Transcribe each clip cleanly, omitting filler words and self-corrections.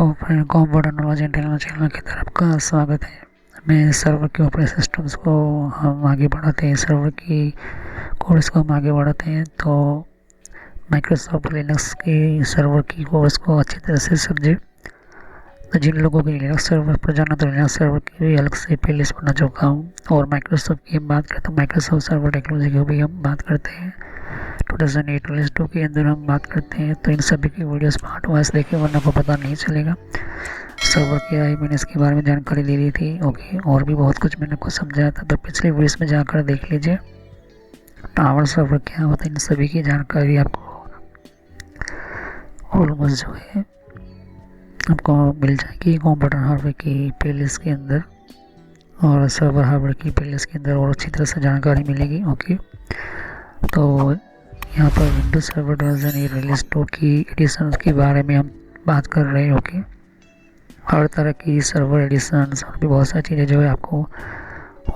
Friend computer knowledge and technology channel की तरफ का स्वागत है। मैं सर्वर के ऑपरेटिंग सिस्टम्स को हम आगे बढ़ाते हैं, सर्वर की कोर्स को हम आगे बढ़ाते हैं। तो माइक्रोसॉफ्ट लिनक्स की सर्वर की कोर्स को अच्छी तरह से समझे। तो जिन लोगों को लिनक्स सर्वर पर जाना, तो लिनक्स सर्वर की भी अलग से प्लेलिस्ट बना चुका हूँ। और माइक्रोसॉफ्ट की हम बात करते हैं, माइक्रोसॉफ्ट सर्वर टेक्नोलॉजी की भी हम बात करते हैं। 2008 के अंदर हम बात करते हैं। तो इन सभी की वीडियोस पार्ट वाइज देखें, वरना को पता नहीं चलेगा सर्वर क्या है। मैंने इसके बारे में जानकारी ले ली थी, ओके। और भी बहुत कुछ मैंने को समझाया था, तो पिछले वीडियोस में जाकर देख लीजिए। टावर सर्वर क्या होता है, इन सभी की जानकारी आपको ऑलमोस्ट जो है आपको मिल जाएगी कंप्यूटर हार्डवेयर की प्लेलिस्ट के अंदर और सर्वर हार्डवेयर की प्लेलिस्ट के अंदर, और अच्छी तरह से जानकारी मिलेगी, ओके। तो यहाँ पर विंडोज सर्वर वर्जन रिलीज 2 की एडिशन के बारे में हम बात कर रहे हैं, ओके। हर तरह की सर्वर एडिशन और भी बहुत सारी चीज़ें जो है आपको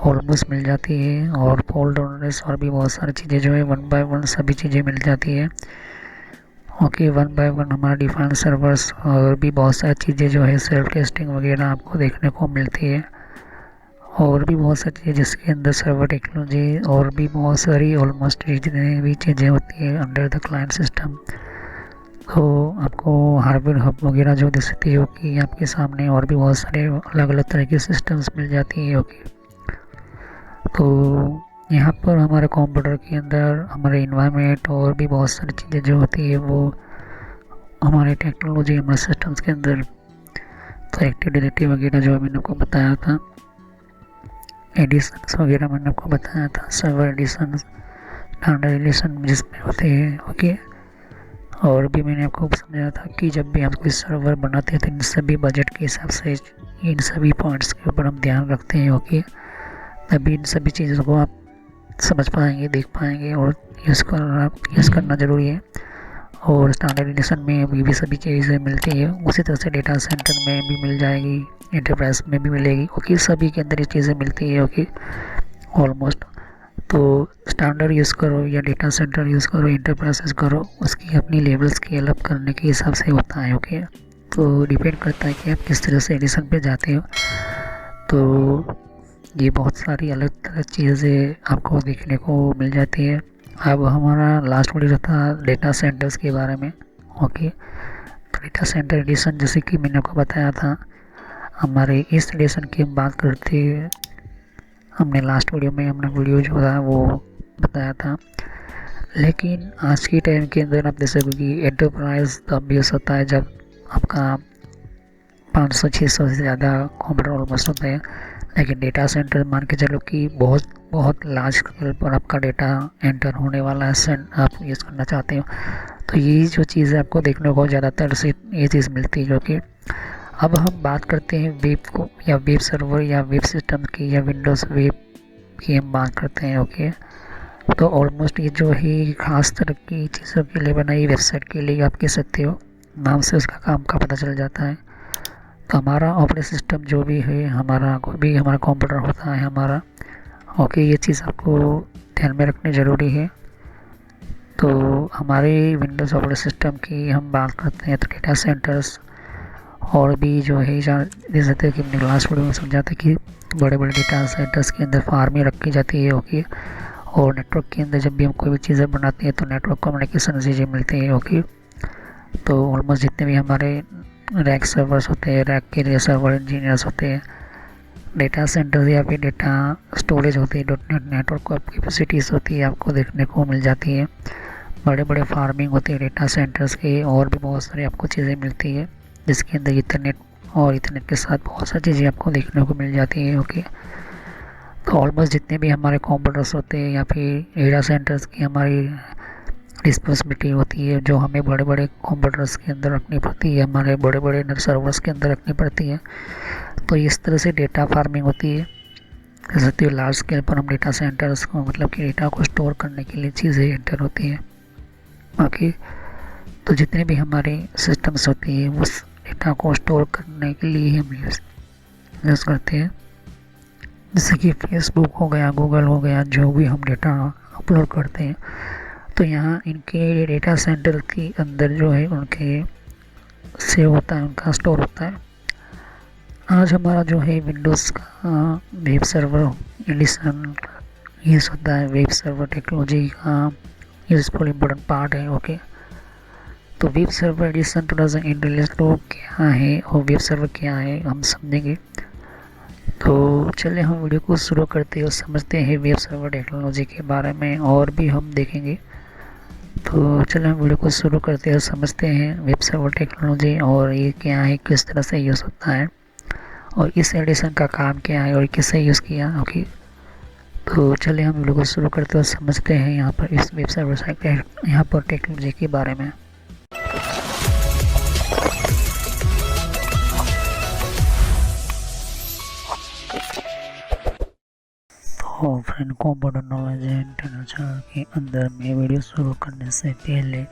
ऑलमोस्ट मिल जाती है, और फॉल्ट टॉलरेंस और भी बहुत सारी चीज़ें जो है 1 बाय 1 सभी चीज़ें मिल जाती है, ओके। 1 बाय 1 हमारा डिफाइंड सर्वर्स और भी बहुत सारी चीज़ें जो है सेल्फ टेस्टिंग वगैरह आपको देखने को मिलती है, और भी बहुत सारी चीज़ें जिसके अंदर सर्वर टेक्नोलॉजी और भी बहुत सारी ऑलमोस्ट जितनी भी चीज़ें होती है अंडर द क्लाइंट सिस्टम। तो आपको हार्डवेयर हब वगैरह जो दिखती है कि आपके सामने, और भी बहुत सारे अलग अलग तरह के सिस्टम्स मिल जाती है, ओके। तो यहाँ पर हमारे कंप्यूटर के अंदर हमारे इन्वायरमेंट और भी बहुत सारी चीज़ें जो होती है वो हमारे टेक्नोलॉजी हमारे सिस्टम्स के अंदर, तो एक्टिव डायरेक्टरी वगैरह जो मैंने आपको बताया था, एडिशंस वगैरह मैंने आपको बताया था, सर्वर एडिशन, स्टैंडर्ड एडिशन जिसमें होते हैं, ओके। और भी मैंने आपको समझाया था कि जब भी हम कोई सर्वर बनाते हैं तो इन सभी बजट के हिसाब से इन सभी पॉइंट्स के ऊपर हम ध्यान रखते हैं, ओके। तभी इन सभी चीज़ों को आप समझ पाएंगे, देख पाएंगे, और यूज़ करना ज़रूरी है। और स्टैंडर्ड एडिशन में भी सभी चीज़ें मिलती है, उसी तरह से डेटा सेंटर में भी मिल जाएगी, एंटरप्राइज में भी मिलेगी, ओके। सभी के अंदर ये चीज़ें मिलती है, ओके, ऑलमोस्ट। तो स्टैंडर्ड यूज़ करो या डेटा सेंटर यूज़ करो, एंटरप्राइज यूज़ करो, उसकी अपनी लेवल स्केल अप करने के हिसाब से होता है, ओके। तो डिपेंड करता है कि आप किस तरह से एडिशन पे जाते हो। तो ये बहुत सारी अलग तरह चीज़ें आपको देखने को मिल जाती है। अब हमारा लास्ट वीडियो था डेटा सेंटर्स के बारे में, ओके। तो डेटा सेंटर एडिशन जैसे कि मैंने आपको बताया था, हमारे इस एडिशन की हम बात करते हैं, हमने लास्ट वीडियो में हमने वीडियो जो था वो बताया था। लेकिन आज के टाइम के अंदर आप देख सकते कि एंटरप्राइज तब भी होता है जब आपका 500-600 से ज़्यादा कंप्यूटर ऑलमोस्ट होते हैं। लेकिन डेटा सेंटर मान के चलो कि बहुत बहुत लार्ज स्केल पर आपका डेटा एंटर होने वाला है, आप यूज़ करना चाहते हो, तो ये जो चीज़ है आपको देखने को ज़्यादातर से ये चीज़ मिलती है। क्योंकि अब हम बात करते हैं वेब को, या वेब सर्वर या वेब सिस्टम की, या विंडोज़ वेब की हम बात करते हैं, ओके। तो ऑलमोस्ट ये जो है खास तरह की चीज़ों के लिए बनाई वेबसाइट के लिए आप कह सकते हो, नाम से उसका काम का पता चल जाता है। तो हमारा ऑपरेटिंग सिस्टम जो भी है, हमारा कोई भी हमारा कंप्यूटर होता है हमारा, ओके, ये चीज़ आपको ध्यान में रखनी ज़रूरी है। तो हमारे विंडोज़ ऑपरेटिंग सिस्टम की हम बात करते हैं तो डेटा सेंटर्स और भी जो है जैसे कि हमने लास्ट वीडियो में समझा था कि बड़े बड़े डेटा सेंटर्स के अंदर फार्में रखी जाती है, ओके। और नेटवर्क के अंदर जब भी हम कोई भी चीज़ें बनाते हैं तो नेटवर्क कम्युनिकेशन चीज़ें मिलती हैं, ओके। तो ऑलमोस्ट जितने भी हमारे रैक सर्वर्स होते हैं, रैक के लिए सर्वर इंजीनियर्स होते हैं, डेटा सेंटर या फिर डेटा स्टोरेज होती है, नेटवर्क कैपेसिटीज़ होती है, आपको देखने को मिल जाती है। बड़े बड़े फार्मिंग होती है डेटा सेंटर्स के, और भी बहुत सारी आपको चीज़ें मिलती है जिसके अंदर इथरनेट, और इथरनेट के साथ बहुत सारी चीज़ें आपको देखने को मिल जाती है, ओके। तो ऑलमोस्ट जितने भी हमारे कंप्यूटर्स होते हैं या फिर डेटा सेंटर्स की हमारी रिस्पॉन्सिबिलिटी होती है, जो हमें बड़े बड़े कंप्यूटर्स के अंदर रखनी पड़ती है, हमारे बड़े बड़े सर्वर्स के अंदर रखनी पड़ती है। तो इस तरह से डेटा फार्मिंग होती है। जैसे तो लार्ज स्केल पर हम डेटा सेंटर्स को, मतलब कि डेटा को स्टोर करने के लिए चीज़ें एंटर होती हैं, ओके। तो जितने भी हमारे सिस्टम्स होती है उस डेटा को स्टोर करने के लिए हम यूज़ करते हैं। जैसे कि फेसबुक हो गया, गूगल हो गया, जो भी हम डेटा अपलोड करते हैं, तो यहाँ इनके डेटा सेंटर के अंदर जो है उनके सेव होता है, उनका स्टोर होता है। आज हमारा जो है विंडोज़ का वेब सर्वर एडिशन यूज़ होता है। वेब सर्वर टेक्नोलॉजी का यूजफुल इम्पोर्टेंट पार्ट है। ओके, तो वेब सर्वर एडिशन 2008 रिलीज तो क्या है और वेब सर्वर क्या है हम समझेंगे। तो चलिए हम वीडियो को शुरू करते हैं और समझते हैं वेब सर्वर टेक्नोलॉजी के बारे में, और भी हम देखेंगे। तो चलिए हम वीडियो को शुरू करते हैं और समझते हैं वेब सर्वर टेक्नोलॉजी और ये क्या है, किस तरह से यूज़ होता है और इस एडिशन का काम क्या है और किससे यूज़ किया। ओके, तो चलिए हम वीडियो को शुरू करते हैं और समझते हैं यहाँ पर इस वेब सर्वर यहाँ पर टेक्नोलॉजी के बारे में। तो friend, computer knowledge and technology के अंदर मैं वीडियो शुरू करने से पहले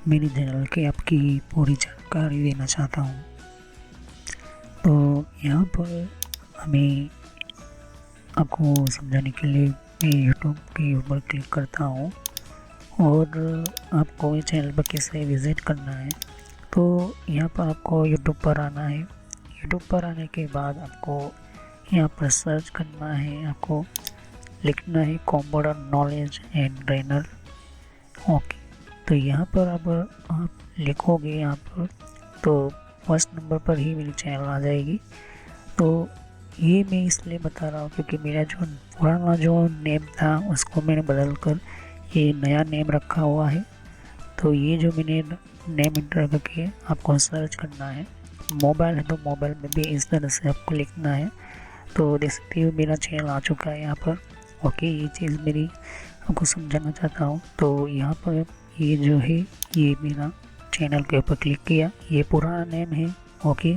मेरे चैनल की आपकी पूरी जानकारी देना चाहता हूँ। तो यहाँ पर हमें आपको समझाने के लिए मैं यूट्यूब के ऊपर क्लिक करता हूँ और आपको इस चैनल पर कैसे विज़िट करना है। तो यहाँ पर आपको यूट्यूब पर आना है। यूट्यूब पर आने के बाद आपको यहाँ पर सर्च करना है, आपको लिखना है computer knowledge and trainer. Okay, तो यहाँ पर अब आप लिखोगे यहाँ पर तो फर्स्ट नंबर पर ही मेरी चैनल आ जाएगी। तो ये मैं इसलिए बता रहा हूँ क्योंकि मेरा जो पुराना जो नेम था उसको मैंने बदल कर ये नया नेम रखा हुआ है। तो ये जो मैंने नेम इंटर करके आपको सर्च करना है। मोबाइल है तो मोबाइल में भी इस तरह से आपको लिखना है। तो देख सकते हो मेरा चैनल आ चुका है यहाँ पर। ओके, ये चीज़ मेरी आपको समझाना चाहता हूँ। तो यहाँ पर ये जो है ये मेरा चैनल के ऊपर क्लिक किया, ये पुराना नेम है। ओके,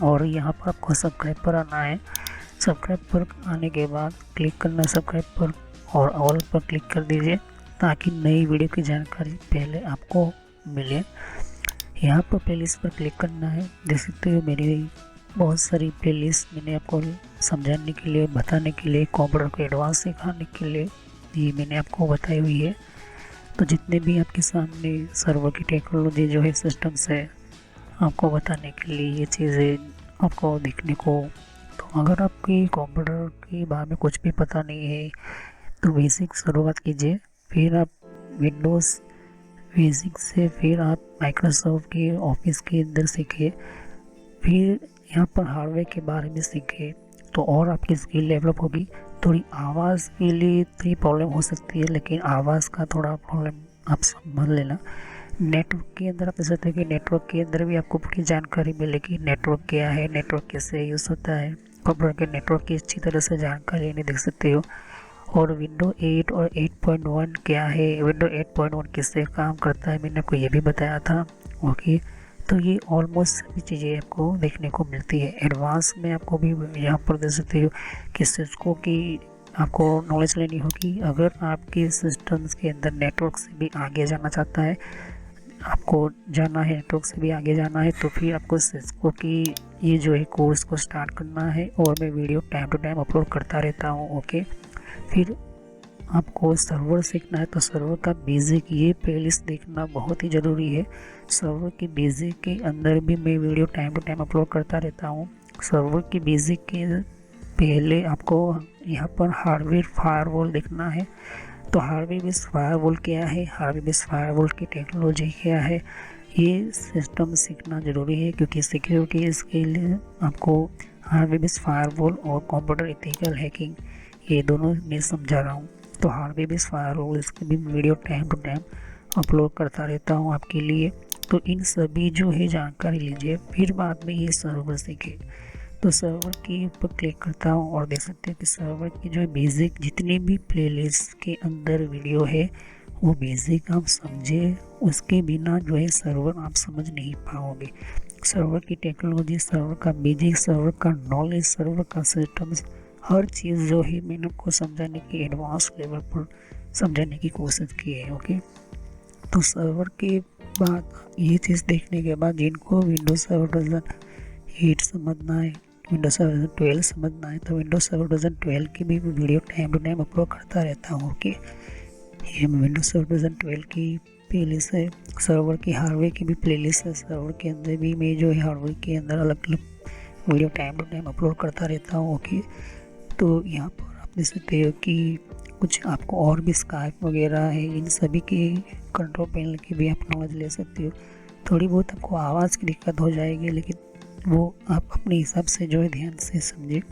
और यहाँ पर आपको सब्सक्राइब पर आना है। सब्सक्राइब पर आने के बाद क्लिक करना है सब्सक्राइब पर और ऑल पर क्लिक कर दीजिए ताकि नई वीडियो की जानकारी पहले आपको मिले। यहाँ पर प्लेलिस्ट पर क्लिक करना है। देख सकते हो मेरी बहुत सारी प्लेलिस्ट मैंने आपको समझाने के लिए, बताने के लिए, कंप्यूटर को एडवांस सिखाने के लिए ये मैंने आपको बताई हुई है। तो जितने भी आपके सामने सर्वर की टेक्नोलॉजी जो है सिस्टम्स है आपको बताने के लिए ये चीज़ें आपको देखने को। तो अगर आपकी कंप्यूटर के बारे में कुछ भी पता नहीं है तो बेसिक शुरुआत कीजिए, फिर आप विंडोज़ बेसिक से फिर आप माइक्रोसॉफ्ट के ऑफिस के अंदर सीखिए, फिर यहाँ पर हार्डवेयर के बारे में सीखे तो और आपकी स्किल डेवलप होगी। थोड़ी आवाज़ के लिए थोड़ी प्रॉब्लम हो सकती है, लेकिन आवाज़ का थोड़ा प्रॉब्लम आप समझ लेना। नेटवर्क के अंदर आप देख सकते हैं कि नेटवर्क के अंदर भी आपको पूरी जानकारी मिलेगी। नेटवर्क क्या है, नेटवर्क कैसे यूज़ होता है, कंप्यूटर के नेटवर्क की अच्छी तरह से जानकारी नहीं देख सकते हो। और विंडो 8 और 8.1 क्या है, विंडो 8.1 किससे काम करता है, मैंने आपको ये भी बताया था। ओके, तो ये ऑलमोस्ट सभी चीज़ें आपको देखने को मिलती है। एडवांस में आपको भी यहाँ पर देख सकते हो कि सिस्को की आपको नॉलेज लेनी होगी। अगर आपके सिस्टम्स के अंदर नेटवर्क से भी आगे जाना चाहता है, आपको जाना है नेटवर्क से भी आगे जाना है, तो फिर आपको सिस्को की ये जो है कोर्स को स्टार्ट करना है और मैं video time to time upload करता रहता हूँ। ओके, फिर आपको सर्वर सीखना है तो सर्वर का बेसिक ये प्लेलिस्ट देखना बहुत ही ज़रूरी है। सर्वर की बेसिक के अंदर भी मैं video time to time upload करता रहता हूँ। सर्वर की बेसिक के पहले आपको यहाँ पर हार्डवेयर फायरवॉल देखना है। तो हार्डवेयर बेस्ड फायरवॉल क्या है, हार्डवेयर बेस्ड फायरवॉल की टेक्नोलॉजी क्या है, ये सिस्टम सीखना ज़रूरी है क्योंकि सिक्योरिटी इसके लिए आपको हार्डवेयर बेस्ड फायरवॉल और कंप्यूटर एथिकल हैकिंग ये दोनों मैं समझा रहा हूँ। तो हार्डवेयर बेस्ड फायरवॉल इसके भी video time to time upload करता रहता हूँ आपके लिए। तो इन सभी जो है जानकारी लीजिए, फिर बाद में ये सर्वर सीखे। तो सर्वर के ऊपर क्लिक करता हूँ और देख सकते हैं कि सर्वर की जो है बेसिक जितनी भी प्लेलिस्ट के अंदर वीडियो है वो बेसिक आप समझे, उसके बिना जो है सर्वर आप समझ नहीं पाओगे। सर्वर की टेक्नोलॉजी, सर्वर का बेसिक, सर्वर का नॉलेज, सर्वर का सिस्टम्स, हर चीज़ जो है मैंने आपको समझाने की एडवांस लेवल पर समझाने की कोशिश की है। ओके, तो सर्वर के बाद ये चीज़ देखने के बाद जिनको विंडोज सर्वर वर्जन 8 समझना है, विंडोज सर्वर वर्जन 12 समझना है, तो विंडोज सर्वर वर्जन 12 की भी video time to time upload करता रहता हूँ। ओके, ये मैं विंडोज सर्वर वर्जन 12 की प्लेलिस्ट है, सर्वर की हार्डवेयर की भी प्लेलिस्ट है। सर्वर के अंदर भी मैं जो है हार्डवेयर के अंदर अलग अलग video time to time upload करता रहता हूँ। ओके, तो यहाँ पर आप देख सकते हो कि कुछ आपको और भी स्काइप वगैरह है, इन सभी की कंट्रोल पैनल की भी आप नॉलेज ले सकते हो। थोड़ी बहुत आपको आवाज़ की दिक्कत हो जाएगी, लेकिन वो आप अपने हिसाब से जो है ध्यान से समझे।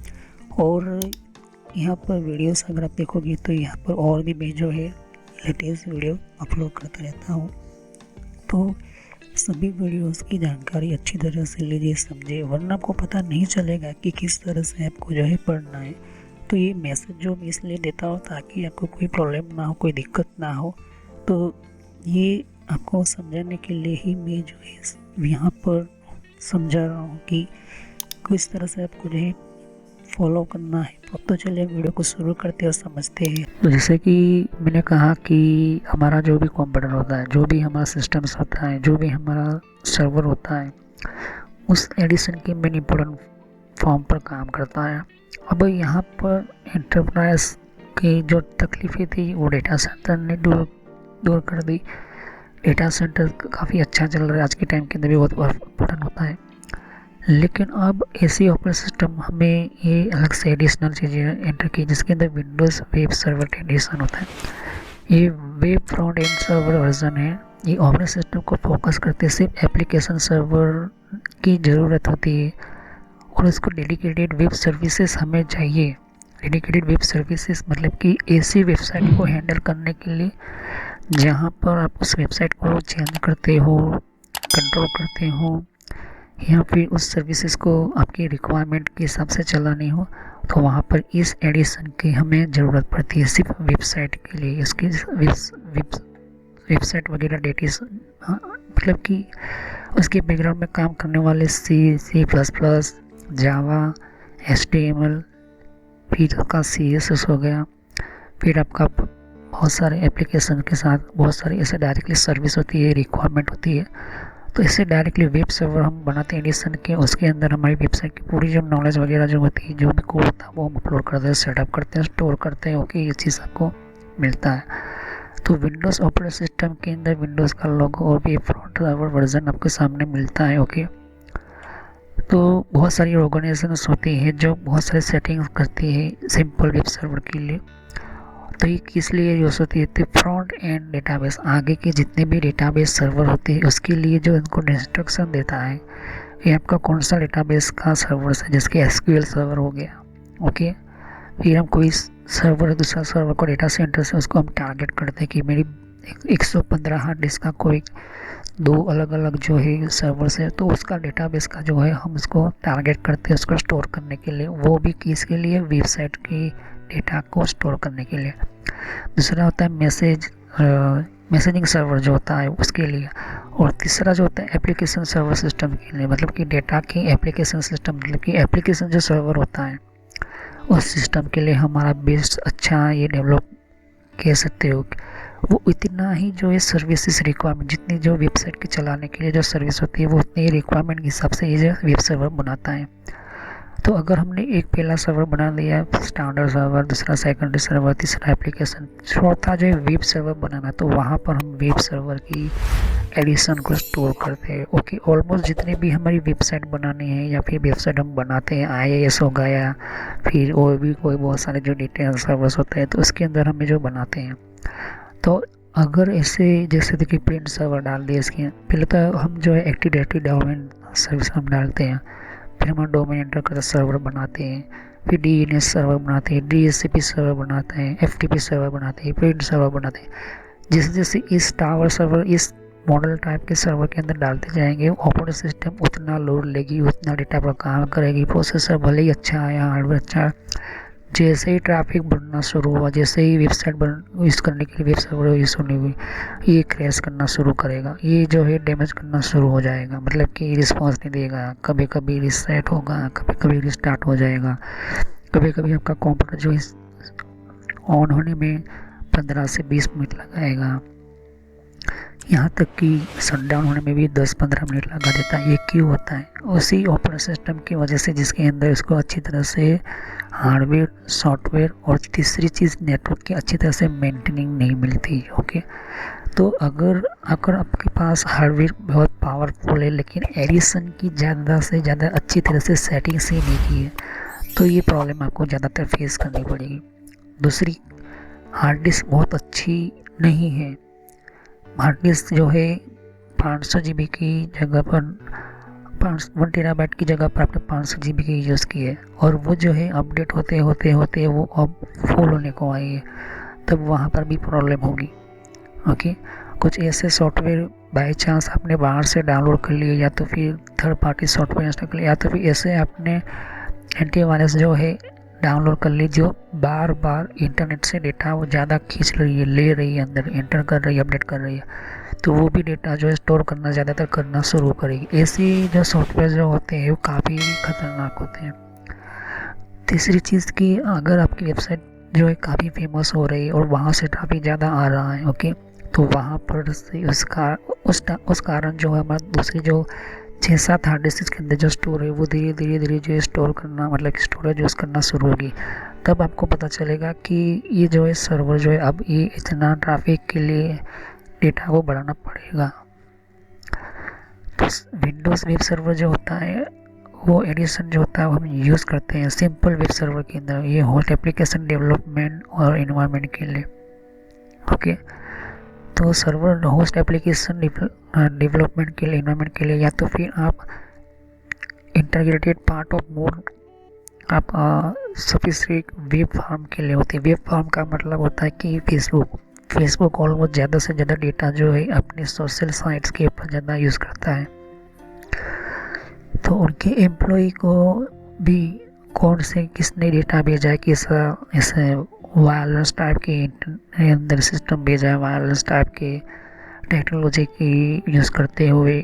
और यहाँ पर वीडियोस अगर आप देखोगे तो यहाँ पर और भी मैं जो है लेटेस्ट वीडियो अपलोड करता रहता हूँ। तो सभी वीडियोस की जानकारी अच्छी तरह से लीजिए, समझे, वरना आपको पता नहीं चलेगा कि किस तरह से आपको जो है पढ़ना है। तो ये मैसेज जो मैं इसलिए देता हूँ ताकि आपको कोई प्रॉब्लम ना हो, कोई दिक्कत ना हो। तो ये आपको समझाने के लिए ही मैं जो है यहाँ पर समझा रहा हूँ कि किस तरह से आपको जो है फॉलो करना है। अब तो चलिए वीडियो को शुरू करते और समझते हैं। तो जैसे कि मैंने कहा कि हमारा जो भी कंप्यूटर होता है, जो भी हमारा सिस्टम्स होता है, जो भी हमारा सर्वर होता है, उस एडिशन की मेन इम्पोर्टेंट फॉर्म पर काम करता है। अब यहाँ पर एंटरप्राइज की जो तकलीफ़ें थी वो डेटा सेंटर ने दूर कर दी। डेटा सेंटर काफ़ी अच्छा चल रहा है, आज के टाइम के अंदर भी बहुत इम्पोर्टेंट होता है। लेकिन अब ऐसी ऑपरेटिंग सिस्टम हमें ये अलग से एडिशनल चीज़ें एंटर की, जिसके अंदर विंडोज़ वेब सर्वर एडिशन होता है। ये web front end server version है। ये ऑपरेटिंग सिस्टम को फोकस करते सिर्फ एप्लीकेशन सर्वर की ज़रूरत होती है और उसको डेडिकेटेड वेब सर्विसेज हमें चाहिए। डेडिकेटेड वेब सर्विसेज मतलब कि ऐसी वेबसाइट को हैंडल करने के लिए जहाँ पर आप उस वेबसाइट को चेंज करते हो, कंट्रोल करते हो, या फिर उस सर्विसेज को आपकी रिक्वायरमेंट के हिसाब से चलानी हो, तो वहाँ पर इस एडिशन की हमें ज़रूरत पड़ती है सिर्फ वेबसाइट के लिए। इसकी वेबसाइट वगैरह डेटा मतलब कि उसके बैकग्राउंड में काम करने वाले C++, जावा, HTML, फिर आपका CSS हो गया, फिर आपका बहुत सारे एप्लीकेशन के साथ बहुत सारी ऐसे डायरेक्टली सर्विस होती है, रिक्वायरमेंट होती है। तो इससे डायरेक्टली वेब सर्वर हम बनाते हैं एडिशन के, उसके अंदर हमारी वेबसाइट की पूरी जो नॉलेज वगैरह जो होती है, जो भी कोड होता है वो हम अपलोड करते हैं, सेटअप करते हैं, स्टोर करते हैं। ओके, ये चीज़ आपको मिलता है। तो विंडोज़ ऑपरेटिंग सिस्टम के अंदर विंडोज़ का लोगो और वेब फ्रंट सर्वर वर्जन आपके सामने मिलता है। ओके, तो बहुत सारी ऑर्गेनाइजेशंस होती है जो बहुत सारे सेटिंग्स करती है सिंपल वेब सर्वर के लिए। तो ये किस लिए यूज़ होती है? फ्रंट एंड डेटाबेस, आगे के जितने भी डेटाबेस सर्वर होते हैं उसके लिए जो इनको इंस्ट्रक्शन देता है, ये आपका कौन सा डेटाबेस का सर्वर है, जिसके SQL सर्वर हो गया। ओके, फिर हम कोई सर्वर दूसरा सर्वर को डेटा सेंटर से उसको हम टारगेट करते हैं कि मेरी 115 हार्ड डिस्क का कोई 2 अलग अलग जो है सर्वर्स है, तो उसका डेटाबेस का जो है हम उसको टारगेट करते हैं उसको स्टोर करने के लिए। वो भी किसके लिए? वेबसाइट की डेटा को स्टोर करने के लिए। दूसरा होता है मैसेजिंग सर्वर जो होता है उसके लिए। और तीसरा जो होता है एप्लीकेशन सर्वर सिस्टम के लिए, मतलब कि डेटा की एप्लीकेशन सिस्टम, मतलब कि एप्लीकेशन जो सर्वर होता है उस सिस्टम के लिए हमारा बेस्ट अच्छा ये डेवलप कह सकते हो। वो इतना ही जो है सर्विसेज रिक्वायरमेंट, जितनी जो वेबसाइट के चलाने के लिए जो सर्विस होती है वो उतनी रिक्वायरमेंट के हिसाब से ये वेब सर्वर बनाता है। तो अगर हमने एक पहला सर्वर बना लिया, स्टैंडर्ड सर्वर, दूसरा सेकेंडरी सर्वर, तीसरा एप्लीकेशन, चौथा जो है वेब सर्वर बनाना, तो वहाँ पर हम वेब सर्वर की एडिशन को स्टोर करते हैं। ओके, ऑलमोस्ट जितने भी हमारी वेबसाइट बनानी है या फिर वेबसाइट हम बनाते हैं, IIS हो गया, फिर और भी कोई बहुत सारे जो डिटेल सर्वर्स होते हैं, तो उसके अंदर हमें जो बनाते हैं, तो अगर ऐसे जैसे कि प्रिंट सर्वर डाल दिए, इसके पहले तो हम जो है एक्टिव डायरेक्टरी डोमेन सर्विस हम डालते हैं, फिर हम डोमेन एंटर कर सर्वर बनाते हैं, फिर DNS सर्वर बनाते हैं, DHCP सर्वर बनाते हैं, FTP सर्वर बनाते हैं, प्रिंट सर्वर बनाते हैं। जैसे जैसे इस टावर सर्वर, इस मॉडल टाइप के सर्वर के अंदर डालते जाएंगे, ऑपरेटिंग सिस्टम उतना लोड लेगी, उतना डेटा पर काम करेगी। प्रोसेसर भले ही अच्छा है, हार्डवेयर अच्छा है, जैसे ही ट्रैफिक बढ़ना शुरू हुआ, जैसे ही वेबसाइट यूज़ करने के लिए वेब सर्वर यूज़ होने हुई, ये क्रैश करना शुरू करेगा, ये जो है डैमेज करना शुरू हो जाएगा, मतलब कि रिस्पॉन्स नहीं देगा, कभी कभी रिसेट होगा, कभी कभी रिस्टार्ट हो जाएगा, कभी कभी आपका कंप्यूटर जो है ऑन होने में 15 से 20 मिनट लगाएगा, यहाँ तक कि शटडाउन होने में भी 10-15 मिनट लगा देता है। ये क्यों होता है? उसी ऑपरेटिंग सिस्टम की वजह से, जिसके अंदर इसको अच्छी तरह से हार्डवेयर, सॉफ्टवेयर और तीसरी चीज़ नेटवर्क की अच्छी तरह से मेंटेनिंग नहीं मिलती। ओके, तो अगर अगर आपके पास हार्डवेयर बहुत पावरफुल है लेकिन एडिसन की ज़्यादा से ज़्यादा अच्छी तरह से सेटिंग से नहीं की है, तो ये प्रॉब्लम आपको ज़्यादातर फेस करनी पड़ेगी। दूसरी, हार्ड डिस्क बहुत अच्छी नहीं है। हार्ड डिस्क जो है 500 GB की जगह पर 1 टेराबाइट की जगह पर आपने 500 GB की यूज़ की है, और वो जो है अपडेट होते होते होते वो अब फुल होने को आई है, तब वहाँ पर भी प्रॉब्लम होगी। ओके, कुछ ऐसे सॉफ्टवेयर बाय चांस आपने बाहर से डाउनलोड कर लिए, या तो फिर थर्ड पार्टी सॉफ्टवेयर इंस्टॉल कर लिया, या तो फिर ऐसे आपने एंटीवायरस जो है डाउनलोड कर ली जो बार बार इंटरनेट से डेटा वो ज़्यादा खींच रही है, ले रही है, अंदर एंटर कर रही है, अपडेट कर रही है, तो वो भी डेटा जो है स्टोर करना ज़्यादातर करना शुरू करेगी। ऐसी जो सॉफ्टवेयर जो होते हैं वो काफ़ी खतरनाक होते हैं। तीसरी चीज़ कि अगर आपकी वेबसाइट जो है काफ़ी फेमस हो रही है और वहाँ से ट्रैफिक ज़्यादा आ रहा है, ओके, तो वहाँ पर से उस कारण जो है हमारा दूसरी जो 6-7 हार्ड डिस्क के अंदर जो स्टोर है वो धीरे धीरे जो स्टोर करना, मतलब कि स्टोरेज यूज़ करना शुरू होगी। तब आपको पता चलेगा कि ये जो है सर्वर जो है अब ये इतना ट्रैफिक के लिए डेटा को बढ़ाना पड़ेगा। तो विंडोज़ वेब सर्वर जो होता है वो एडिशन जो होता है वो हम यूज़ करते हैं सिंपल वेब सर्वर के अंदर, ये होस्ट एप्लीकेशन डेवलपमेंट और इन्वायरमेंट के लिए। ओके, तो सर्वर होस्ट एप्लीकेशन डेवलपमेंट के लिए, इन्वायरमेंट के लिए, या तो फिर आप इंटीग्रेटेड पार्ट ऑफ मोड आप सोफिस्टिकेटेड वेब फॉर्म के लिए होती है। वेब फॉर्म का मतलब होता है कि फेसबुक ऑलमोस्ट ज़्यादा से ज़्यादा डेटा जो है अपने सोशल साइट्स के ऊपर ज़्यादा यूज़ करता है, तो उनके एम्प्लॉय को भी कौन से किसने डेटा भेजा है, किस ऐसे वायरलेस टाइप के अंदर सिस्टम भेजा है, वायरलेस टाइप के टेक्नोलॉजी की यूज़ करते हुए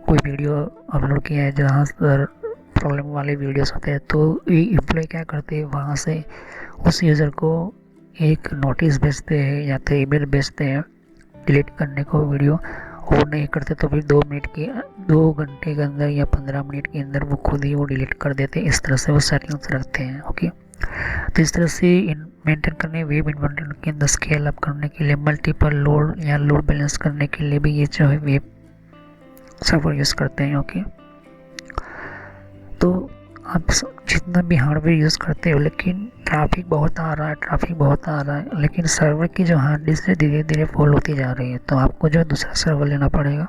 कोई वीडियो अपलोड किया है जहाँ पर प्रॉब्लम वाले वीडियोस होते हैं, तो ये एम्प्लॉय क्या करते हैं, वहाँ से उस यूज़र को एक नोटिस भेजते हैं या तो ईमेल भेजते हैं डिलीट करने को वीडियो, और नहीं करते तो फिर 2 घंटे के अंदर या 15 मिनट के अंदर वो खुद ही वो डिलीट कर देते हैं। इस तरह से वो सेटिंग्स रखते हैं। ओके, तो इस तरह से मेंटेन करने, वेब इन्वायरमेंट के अंदर स्केल अप करने के लिए, मल्टीपल लोड या लोड बैलेंस करने के लिए भी ये जो है वेब सर्वर यूज़ करते हैं। ओके, तो आप जितना भी हार्डवेयर यूज़ करते हो लेकिन ट्रैफिक बहुत आ रहा है, लेकिन सर्वर की जो हार्ड डिस्क है धीरे धीरे फुल होती जा रही है, तो आपको जो है दूसरा सर्वर लेना पड़ेगा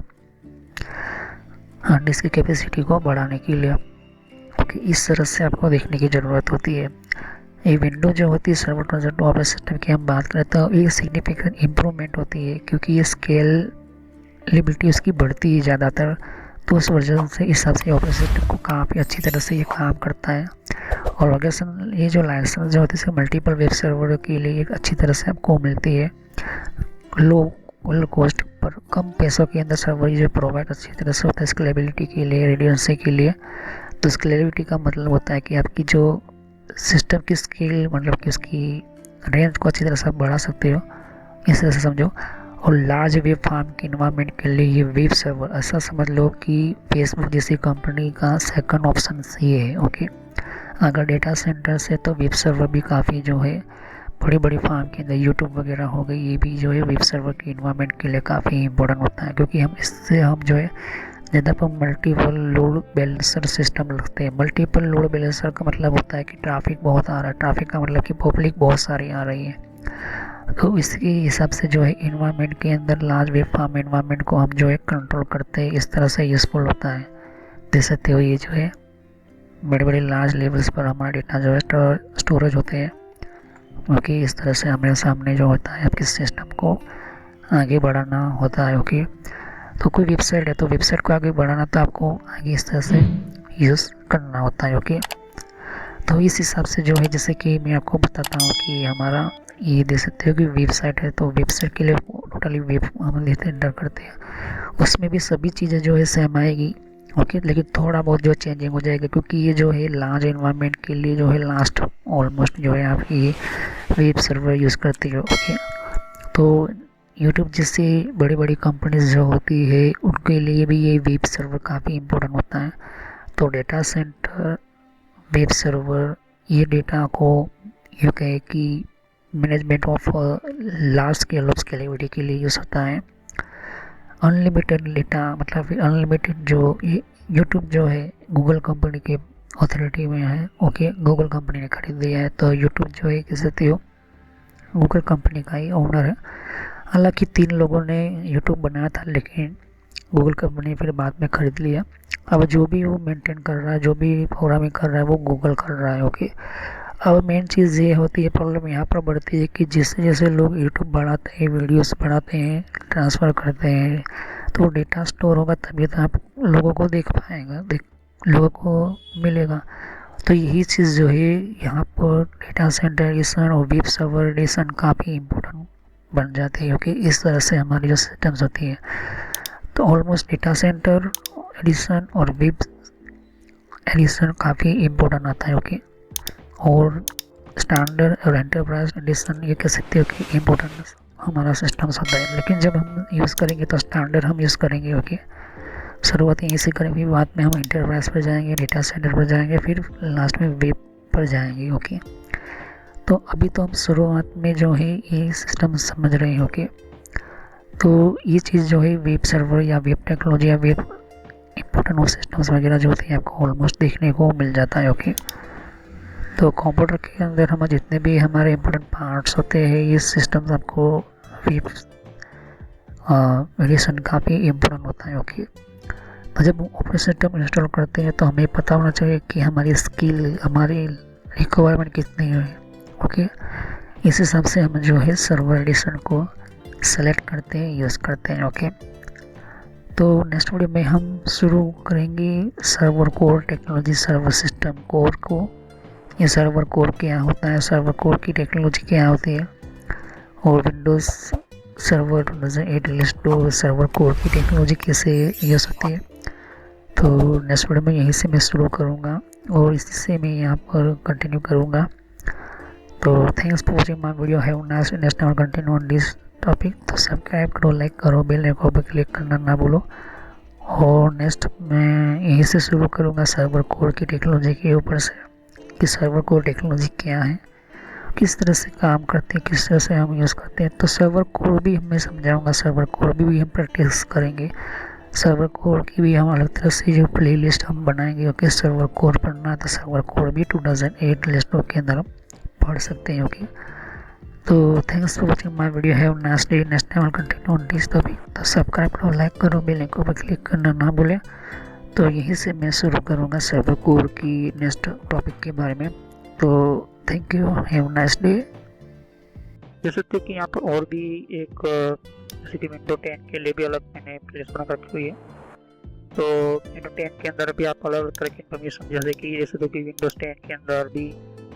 हार्ड डिस्क की कैपेसिटी को बढ़ाने के लिए। ओके, इस तरह से आपको देखने की ज़रूरत होती है। ये विंडो जो होती है सर्वर ट्रांसफर ऑपरेटिंग सिस्टम की हम बात करें तो ये सिग्निफिकेंट इम्प्रूवमेंट होती है, क्योंकि ये स्केलेबिलिटी उसकी बढ़ती है ज़्यादातर, तो उस वजह से इस हिसाब से ऑपरेटिंग सिस्टम को काफ़ी अच्छी तरह से ये काम करता है। और अगर ये जो लाइसेंस जो होती है मल्टीपल वेब सर्वर के लिए एक अच्छी तरह से आपको मिलती है लो कॉस्ट पर, कम पैसों के अंदर सर्वर जो प्रोवाइड अच्छी तरह से होता है स्केलेबिलिटी के लिए, रेडियंसी के लिए। तो स्केलेबिलिटी का मतलब होता है कि आपकी जो सिस्टम की स्केल, मतलब कि उसकी रेंज को अच्छी तरह से आप बढ़ा सकते हो, इस तरह से समझो। और लार्ज वेब फार्म के इन्वायरमेंट के लिए ये वेब सर्वर ऐसा समझ लो कि फेसबुक जैसी कंपनी का सेकंड ऑप्शन ये है। ओके, अगर डेटा सेंटर से तो वेब सर्वर भी काफ़ी जो है बड़ी बड़ी फार्म के अंदर यूट्यूब वगैरह हो गई, ये भी जो है वेब सर्वर के इन्वायरमेंट के लिए काफ़ी इंपॉर्टेंट होता है, क्योंकि हम इससे हम जो है ज़्यादा पर मल्टीपल लोड बैलेंसर सिस्टम रखते हैं। मल्टीपल लोड बैलेंसर का मतलब होता है कि ट्रैफिक बहुत आ रहा है, ट्रैफिक का मतलब कि पब्लिक बहुत सारी आ रही है, तो इसके हिसाब से जो है इन्वायरमेंट के अंदर लार्ज वेब फार्म इन्वायरमेंट को हम जो है कंट्रोल करते हैं। इस तरह से यूज़फुल होता है। देख सकते हो ये जो है बड़े बड़े लार्ज लेवल्स पर हमारा डेटा जो है स्टोरेज होते हैं, क्योंकि इस तरह से हमारे सामने जो होता है आपके सिस्टम को आगे बढ़ाना होता है। ओके, तो कोई वेबसाइट है तो वेबसाइट को आगे बढ़ाना तो आपको आगे इस तरह से यूज़ करना होता है। ओके, तो इस हिसाब से जो है जैसे कि मैं आपको बताता हूँ कि हमारा ये देख सकते हो कि वेबसाइट है, तो वेबसाइट के लिए टोटली वेब हम लेते एंटर करते हैं, उसमें भी सभी चीज़ें जो है सेम आएगी। ओके, लेकिन थोड़ा बहुत जो चेंजिंग हो जाएगा, क्योंकि ये जो है लार्ज इन्वायरमेंट के लिए जो है लास्ट ऑलमोस्ट जो है आपकी ये वेब सर्वर यूज़ करती है। ओके, तो यूट्यूब जैसे बड़ी बड़ी कंपनीज जो होती है उनके लिए भी ये वेब सर्वर काफ़ी इम्पोर्टेंट होता है। तो डेटा सेंटर वेब सर्वर ये डेटा को ये कहे कि management of large scale of scalability के लिए यूज़ होता है। अनलिमिटेड डेटा, मतलब फिर अनलिमिटेड जो यूट्यूब जो है गूगल कंपनी के अथॉरिटी में है। ओके, गूगल कंपनी ने खरीद लिया है, तो यूट्यूब जो है किस सकते हो गूगल कंपनी का ही ओनर है। हालांकि 3 लोगों ने यूट्यूब बनाया था, लेकिन गूगल कंपनी फिर बाद में खरीद लिया। अब जो भी वो मेंटेन कर रहा है, जो भी प्रोग्रामिंग कर रहा है, वो गूगल कर रहा है। ओके, अब मेन चीज़ ये होती है, प्रॉब्लम यहाँ पर बढ़ती है कि जैसे जैसे लोग यूट्यूब बढ़ाते हैं, वीडियोस बढ़ाते हैं, ट्रांसफ़र करते हैं, तो डेटा स्टोर होगा तभी तो आप लोगों को देख पाएंगे, लोगों को मिलेगा। तो यही चीज़ जो है यहाँ पर डेटा सेंटर एडिशन और वेब सर्वर एडिशन काफ़ी इम्पोर्टेंट बन जाती है, क्योंकि इस तरह से हमारी जो सिस्टम्स होती है। तो ऑलमोस्ट डेटा सेंटर एडिशन और वेब एडिशन काफ़ी इम्पोर्टेंट आता है। ओके, और स्टैंडर्ड और एंटरप्राइज एडिशन ये कह सकते हो कि इम्पोर्टेंट हमारा सिस्टम्स होता है। लेकिन जब हम यूज़ करेंगे तो स्टैंडर्ड हम यूज़ करेंगे। ओके, शुरुआत यहीं से करेंगे, बाद में हम एंटरप्राइज पर जाएंगे, डेटा सेंटर पर जाएंगे, फिर लास्ट में वेब पर जाएंगे। ओके, तो अभी तो हम शुरुआत में जो है ये सिस्टम समझ रहे हैं। ओके, तो ये चीज़ जो है वेब सर्वर या वेब टेक्नोलॉजी या वेब इम्पोर्टेंट सिस्टम्स वगैरह जो होते हैं आपको ऑलमोस्ट देखने को मिल जाता है। ओके, तो कंप्यूटर के अंदर हमारे जितने भी हमारे इम्पोर्टेंट पार्ट्स होते हैं, ये सिस्टम्स आपको वेब एडिशन काफ़ी इम्पोर्टेंट होता है। ओके, तो जब ऑपरेटिंग सिस्टम इंस्टॉल करते हैं तो हमें पता होना चाहिए कि हमारी स्किल, हमारी रिक्वायरमेंट कितनी है। ओके, इस हिसाब से हम जो है सर्वर एडिशन को सेलेक्ट करते हैं, यूज़ करते हैं। ओके, तो नेक्स्ट वीडियो में हम शुरू करेंगे server core technology, server system core को। ये सर्वर कोर क्या होता है, सर्वर कोर की टेक्नोलॉजी क्या होती है, और विंडोज़ सर्वर 2008 सर्वर कोर की टेक्नोलॉजी कैसे यूज़ होती है। तो नेक्स्ट वीडियो में यहीं से मैं शुरू करूँगा और इसी से मैं यहाँ पर कंटिन्यू करूँगा। तो thanks for watching my video, have nice next time continue on this topic. तो सब्सक्राइब करो, लाइक करो, बेल आइकन पर क्लिक करना ना भूलो। और नेक्स्ट मैं यहीं से शुरू करूँगा सर्वर कोर की टेक्नोलॉजी के ऊपर से, कि सर्वर कोर टेक्नोलॉजी क्या है, किस तरह से काम करते हैं, किस तरह से हम यूज़ करते हैं। तो सर्वर कोर भी मैं समझाऊंगा, सर्वर कोर भी हम प्रैक्टिस करेंगे। सर्वर कोर की भी हम अलग तरह से जो प्लेलिस्ट हम बनाएंगे। ओके, सर्वर कोर पढ़ना तो सर्वर कोर भी 2008 लिस्ट के अंदर हम पढ़ सकते हैं। ओके, तो thanks for watching my video, have nice day, next time continue on this topic. तो सब्सक्राइब करो, लाइक करो, बेल आइकन पर क्लिक करना ना भूलें। तो यहीं से मैं शुरू करूँगा सर्वर कोर की नेक्स्ट टॉपिक के बारे में। तो thank you, have nice day. जैसे कि यहाँ पर और भी एक जैसे कि विंडो 10 के लिए भी अलग मैंने प्लेलिस्ट बना रखी हुई है। तो विंडो 10 के अंदर भी आप अलग अलग तरह की इन्फॉर्मेशन, जैसे कि कि विंडोज 10 के अंदर भी,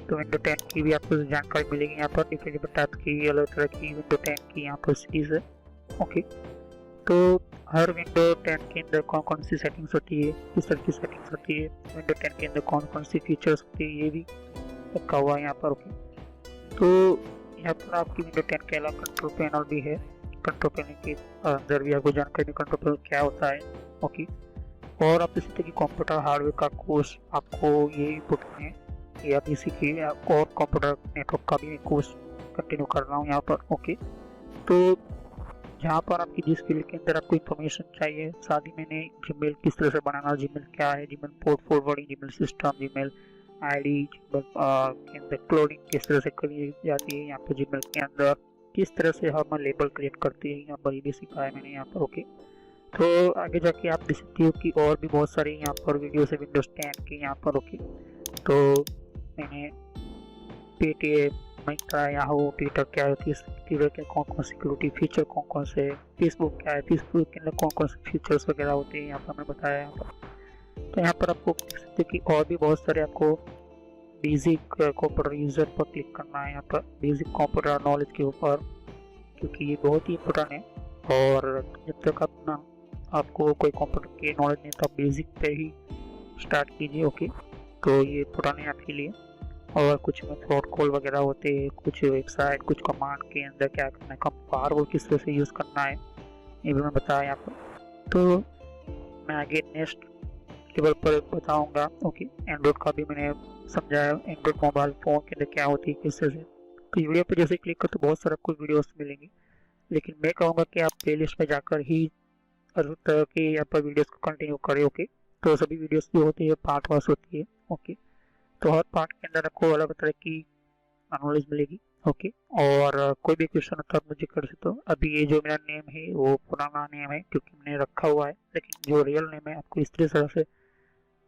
तो विंडो 10 की भी आपको जानकारी मिलेगी यहाँ पर। डिफरेंट टाइप की अलग तरह की विंडो 10 की यहाँ पर सीरीज है। ओके, तो हर विंडो 10 के अंदर कौन कौन सी सेटिंग्स होती है, किस तरह की सेटिंग्स होती है, विंडो 10 के अंदर कौन कौन सी फीचर्स होती है, ये भी रखा हुआ है यहाँ पर। ओके, तो यहाँ पर आपकी विंडो 10 के अलावा कंट्रोल पैनल भी है। कंट्रोल पैनल के अंदर भी आपको जानकारी कंट्रोल पैनल क्या होता है। ओके, और आप इसी कि कंप्यूटर हार्डवेयर का कोर्स आपको ये बुक में, या आप इसी की और कंप्यूटर नेटवर्क का भी कोर्स कंटिन्यू कर रहा हूँ यहाँ पर। ओके, तो जहाँ पर आपकी जिस फील्ड के अंदर आपको इन्फॉर्मेशन चाहिए, साथ ही मैंने जीमेल किस तरह से बनाना, जीमेल क्या है, Gmail port forwarding, Gmail system, Gmail ID के अंदर क्लोनिंग किस तरह से करी जाती है, यहाँ पर जीमेल के अंदर किस तरह से हम लेबल क्रिएट करते हैं, यहाँ पर ये भी सिखाया है मैंने यहाँ पर। ओके, तो आगे जाके आप देख सकते हो कि और भी बहुत सारी यहाँ पर वीडियो है विंडोज 10 की यहाँ पर। ओके, तो मैंने पेटीएम, मिंत्रा, याहू, ट्विटर क्या होती है, ट्विटर के कौन कौन सिक्योरिटी फीचर कौन कौन से, फेसबुक क्या है, फेसबुक के अंदर कौन कौन से फीचर्स वगैरह होते हैं यहाँ पर मैं बताया यहाँ पर। तो यहाँ पर आपको देख सकते कि और भी बहुत सारे आपको बेसिक कंप्यूटर यूज़र पर क्लिक करना है यहाँ पर, बेसिक कंप्यूटर नॉलेज के ऊपर, क्योंकि ये बहुत ही इम्पोर्टेंट है। और जब तक अपना आपको कोई कंप्यूटर की नॉलेज नहीं तो आप बेसिक पे ही स्टार्ट कीजिए। ओके, तो ये इम्पोर्टेंट है आपके लिए। और कुछ में फ्रॉड कॉल वगैरह होते हैं, कुछ वेबसाइट, कुछ कमांड के अंदर क्या करना है, फायरवॉल किस तरह से यूज़ करना है, ये भी मैं बताया यहाँ पर। तो मैं आगे नेक्स्ट लेवल पर बताऊँगा। ओके, एंड्रॉयड का भी मैंने समझाया, एंड्रॉयड मोबाइल फ़ोन के अंदर क्या होती है, किस तरह से। तो वीडियो पर जैसे क्लिक कर तो बहुत सारे आपको वीडियोस मिलेंगे, लेकिन मैं कहूँगा कि आप प्लेलिस्ट में जाकर ही हर तरह की आप वीडियोस को कंटिन्यू करें। ओके, तो सभी वीडियोस जो होती है पार्ट वाइज होती है। ओके, तो हर पार्ट के अंदर आपको अलग तरह की नॉलेज मिलेगी। ओके, और कोई भी क्वेश्चन होता है आप मुझे कर सकते हो। अभी ये जो मेरा नेम है वो पुराना नेम है क्योंकि मैंने रखा हुआ है, लेकिन जो रियल नेम है आपको इस तरह से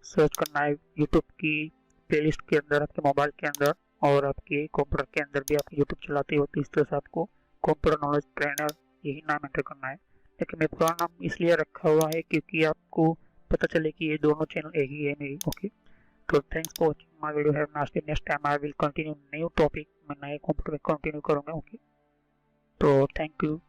सर्च करना है यूट्यूब की प्लेलिस्ट के अंदर, आपके मोबाइल के अंदर और आपके कंप्यूटर के अंदर भी। आप यूट्यूब चलाते हो तो इस तरह से आपको कंप्यूटर नॉलेज ट्रेनर यही नाम एंटर करना है। लेकिन मैं पुराना नाम इसलिए रखा हुआ है क्योंकि आपको पता चले कि ये दोनों चैनल एक ही है मेरी। ओके, तो thanks for watching my video. Have nice day. Next time I will continue new topic, मैं नए कंप्यूटर में कंटिन्यू करूंगा। ओके, तो थैंक यू।